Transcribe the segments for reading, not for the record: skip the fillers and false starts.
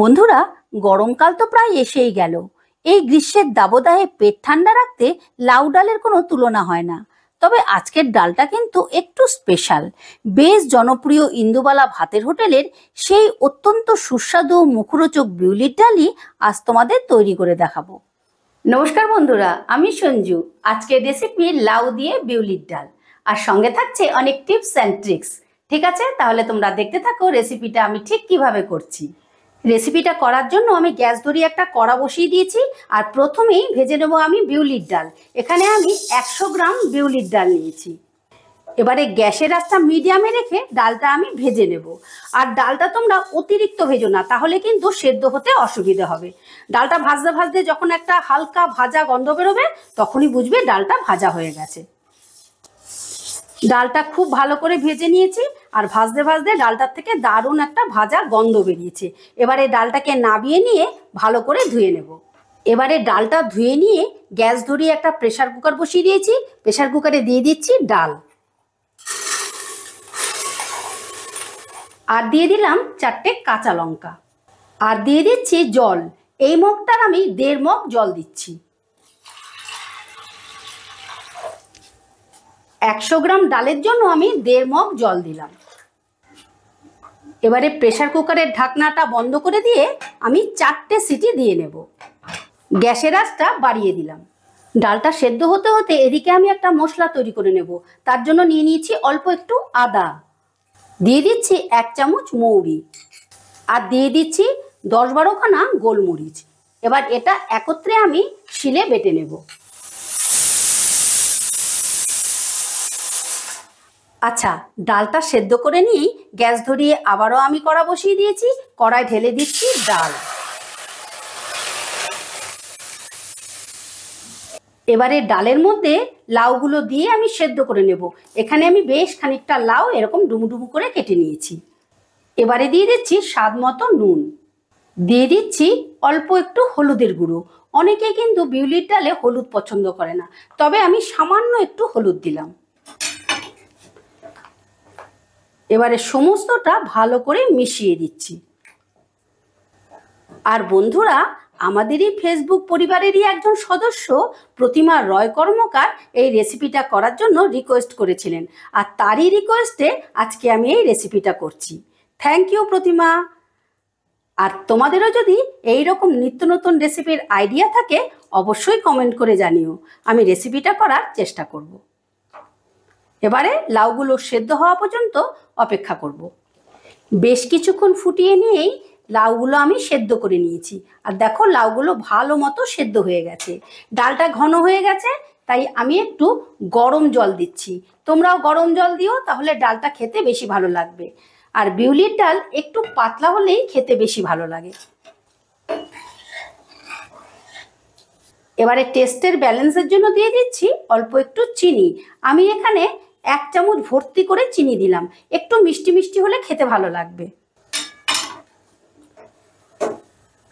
বন্ধুরা, গরমকাল তো প্রায় এসেই গেল। এই গ্রীষ্মের দাবদাহে পেট ঠান্ডা রাখতে লাউ ডালের কোনো তুলনা হয় না। তবে আজকের ডালটা কিন্তু একটু স্পেশাল। বেশ জনপ্রিয় ইন্দুবালা ভাতের হোটেলের সেই অত্যন্ত সুস্বাদু ও মুখরোচক বিউলির ডালই আজ তোমাদের তৈরি করে দেখাবো। নমস্কার বন্ধুরা, আমি সঞ্জু। আজকের রেসিপি লাউ দিয়ে বিউলির ডাল, আর সঙ্গে থাকছে অনেক টিপস অ্যান্ড ট্রিক্স। ঠিক আছে, তাহলে তোমরা দেখতে থাকো রেসিপিটা আমি ঠিক কিভাবে করছি। রেসিপিটা করার জন্য আমি গ্যাস ধরিয়ে একটা কড়া বসিয়ে দিয়েছি, আর প্রথমেই ভেজে নেবো আমি বিউলির ডাল। এখানে আমি 100 গ্রাম বিউলির ডাল নিয়েছি। এবারে গ্যাসের আঁচটা মিডিয়ামে রেখে ডালটা আমি ভেজে নেব। আর ডালটা তোমরা অতিরিক্ত ভেজো না, তাহলে কিন্তু সেদ্ধ হতে অসুবিধা হবে। ডালটা ভাজতে ভাজতে যখন একটা হালকা ভাজা গন্ধ বেরোবে, তখনই বুঝবে ডালটা ভাজা হয়ে গেছে। ডালটা খুব ভালো করে ভেজে নিয়েছি, আর ভাজতে ভাজতে ডালটার থেকে দারুণ একটা ভাজা গন্ধ বেরিয়েছে। এবারে ডালটাকে নাবিয়ে নিয়ে ভালো করে ধুয়ে নেব। এবারে ডালটা ধুয়ে নিয়ে গ্যাস ধরিয়ে একটা প্রেসার কুকার বসিয়ে দিয়েছি। প্রেসার কুকারে দিয়ে দিচ্ছি ডাল, আর দিয়ে দিলাম 4টে কাঁচা লঙ্কা, আর দিয়ে দিচ্ছি জল। এই মগটার আমি 1.5 মগ জল দিচ্ছি। 100 গ্রাম ডালের জন্য আমি 1.5 মগ জল দিলাম। এবারে প্রেসার কুকারের ঢাকনাটা বন্ধ করে দিয়ে আমি 4টে সিটি দিয়ে নেব। গ্যাসের আঁচটা বাড়িয়ে দিলাম। ডালটা সেদ্ধ হতে হতে এদিকে আমি একটা মশলা তৈরি করে নেব। তার জন্য নিয়ে নিয়েছি অল্প একটু আদা, দিয়ে দিচ্ছি 1 চামচ মৌরি, আর দিয়ে দিচ্ছি 10-12 খানা গোলমরিচ। এবার এটা একত্রে আমি শিলে বেটে নেব। আচ্ছা, ডালটা সেদ্ধ করে নিয়েই গ্যাস ধরিয়ে আবারও আমি কড়া বসিয়ে দিয়েছি। কড়ায় ঢেলে দিচ্ছি ডাল। এবারে ডালের মধ্যে লাউগুলো দিয়ে আমি সেদ্ধ করে নেব। এখানে আমি বেশ খানিকটা লাউ এরকম ডুমু করে কেটে নিয়েছি। এবারে দিয়ে দিচ্ছি স্বাদ মতো নুন, দিয়ে দিচ্ছি অল্প একটু হলুদের গুঁড়ো। অনেকে কিন্তু বিউলির ডালে হলুদ পছন্দ করে না, তবে আমি সামান্য একটু হলুদ দিলাম। এবারে সমস্তটা ভালো করে মিশিয়ে দিচ্ছি। আর বন্ধুরা, আমাদেরই ফেসবুক পরিবারেরই একজন সদস্য প্রতিমা রয় কর্মকার এই রেসিপিটা করার জন্য রিকোয়েস্ট করেছিলেন, আর তারই রিকোয়েস্টে আজকে আমি এই রেসিপিটা করছি। থ্যাংক ইউ প্রতিমা। আর তোমাদেরও যদি এই রকম নিত্য নতুন রেসিপির আইডিয়া থাকে, অবশ্যই কমেন্ট করে জানিও। আমি রেসিপিটা করার চেষ্টা করব। এবারে লাউগুলো সেদ্ধ হওয়া পর্যন্ত অপেক্ষা করব। বেশ কিছুক্ষণ ফুটিয়ে নিয়েই লাউগুলো আমি সেদ্ধ করে নিয়েছি। আর দেখো, লাউগুলো ভালো মতো সেদ্ধ হয়ে গেছে, ডালটা ঘন হয়ে গেছে। তাই আমি একটু গরম জল দিচ্ছি। তোমরাও গরম জল দিও, তাহলে ডালটা খেতে বেশি ভালো লাগবে। আর বিউলির ডাল একটু পাতলা হলেই খেতে বেশি ভালো লাগে। এবারে টেস্টের ব্যালেন্সের জন্য দিয়ে দিচ্ছি অল্প একটু চিনি। আমি এখানে 1 চামচ ভর্তি করে চিনি দিলাম। একটু মিষ্টি মিষ্টি হলে খেতে ভালো লাগবে।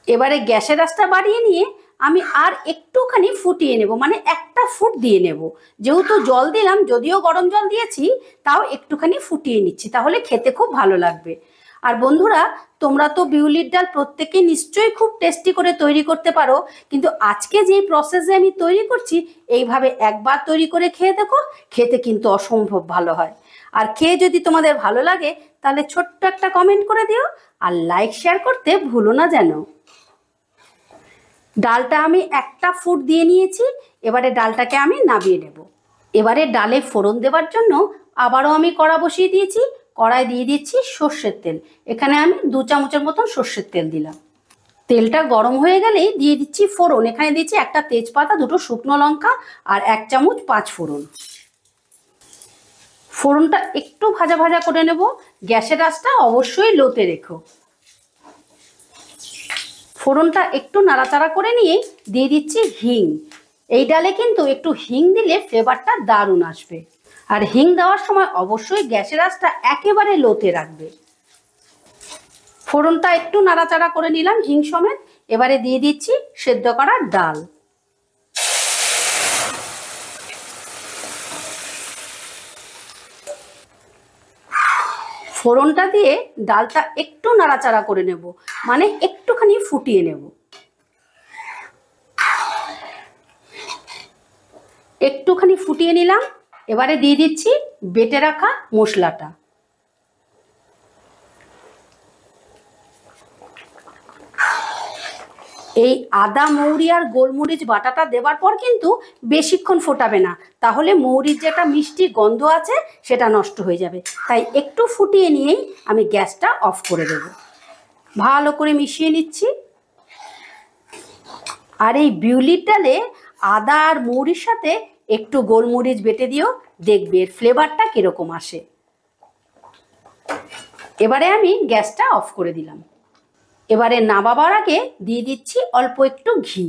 এবারে গ্যাসের আঁচটা বাড়িয়ে নিয়ে আমি আর একটুখানি ফুটিয়ে নেব, মানে 1টা ফুট দিয়ে নেব। যেহেতু জল দিলাম, যদিও গরম জল দিয়েছি, তাও একটুখানি ফুটিয়ে নিচ্ছি, তাহলে খেতে খুব ভালো লাগবে। আর বন্ধুরা, তোমরা তো বিউলির ডাল প্রত্যেকে নিশ্চয়ই খুব টেস্টি করে তৈরি করতে পারো, কিন্তু আজকে যেই প্রসেসে আমি তৈরি করছি, এইভাবে একবার তৈরি করে খেয়ে দেখো, খেতে কিন্তু অসম্ভব ভালো হয়। আর খেয়ে যদি তোমাদের ভালো লাগে, তাহলে ছোট্ট একটা কমেন্ট করে দিও, আর লাইক শেয়ার করতে ভুলো না যেন। ডালটা আমি 1টা ফুট দিয়ে নিয়েছি। এবারে ডালটাকে আমি নামিয়ে নেব। এবারে ডালে ফোড়ন দেওয়ার জন্য আবারও আমি কড়া বসিয়ে দিয়েছি। কড়ায় দিয়ে দিচ্ছি সর্ষের তেল। এখানে আমি 2 চামচের মতন সর্ষের তেল দিলাম। তেলটা গরম হয়ে গেলেই দিয়ে দিচ্ছি ফোড়ন। এখানে দিচ্ছি একটা তেজপাতা, 2টো শুকনো লঙ্কা, আর 1 চামচ 5 ফোড়ন। ফোড়নটা একটু ভাজা ভাজা করে নেব। গ্যাসের আঁচটা অবশ্যই লোতে রেখো। ফোড়নটা একটু নাড়াচাড়া করে নিয়ে দিয়ে দিচ্ছি হিং। এই ডালে কিন্তু একটু হিং দিলে ফ্লেভারটা দারুণ আসবে। আর হিং দেওয়ার সময় অবশ্যই গ্যাসের আঁচটা একেবারে লোতে রাখবে। ফোড়নটা একটু নাড়াচাড়া করে নিলাম হিং সমেত। এবারে দিয়ে দিচ্ছি সেদ্ধ করা ডাল। ফোড়নটা দিয়ে ডালটা একটু নাড়াচাড়া করে নেব, মানে একটুখানি ফুটিয়ে নেব। একটুখানি ফুটিয়ে নিলাম। এবারে দিয়ে দিচ্ছি বেটে রাখা মশলাটা। এই আদা মৌরি আর গোলমরিচ বাটাটা দেওয়ার পর কিন্তু বেশিক্ষণ ফোটাবে না, তাহলে মৌরির যেটা মিষ্টি গন্ধ আছে সেটা নষ্ট হয়ে যাবে। তাই একটু ফুটিয়ে নিয়েই আমি গ্যাসটা অফ করে দেব। ভালো করে মিশিয়ে নিচ্ছি। আর এই বিউলির ডালে আদা আর মৌরির সাথে একটু গোলমরিচ বেটে দিও, দেখবে এর ফ্লেভারটা কিরকম আসে। এবারে আমি গ্যাসটা অফ করে দিলাম। এবারে নামাবার আগে দিয়ে দিচ্ছি অল্প একটু ঘি,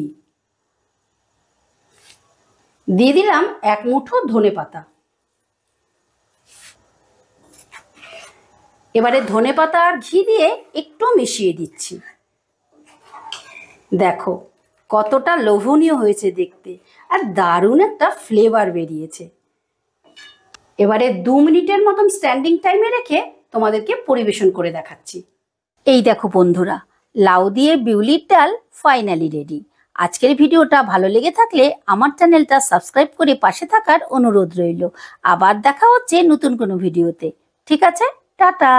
দিয়ে দিলাম 1 মুঠো ধনেপাতা। এবারে ধনেপাতা আর ঘি দিয়ে একটু মিশিয়ে দিচ্ছি। দেখো কতটা লোভনীয় হয়েছে দেখতে, আর দারুণ একটা ফ্লেভার বেরিয়েছে। এবারে 2 মিনিটের মতন স্ট্যান্ডিং টাইমে রেখে তোমাদেরকে পরিবেশন করে দেখাচ্ছি। এই দেখো বন্ধুরা, লাউ দিয়ে বিউলির ডাল ফাইনালি রেডি। আজকের ভিডিওটা ভালো লেগে থাকলে আমার চ্যানেলটা সাবস্ক্রাইব করে পাশে থাকার অনুরোধ রইল। আবার দেখা হচ্ছে নতুন কোনো ভিডিওতে। ঠিক আছে, টাটা।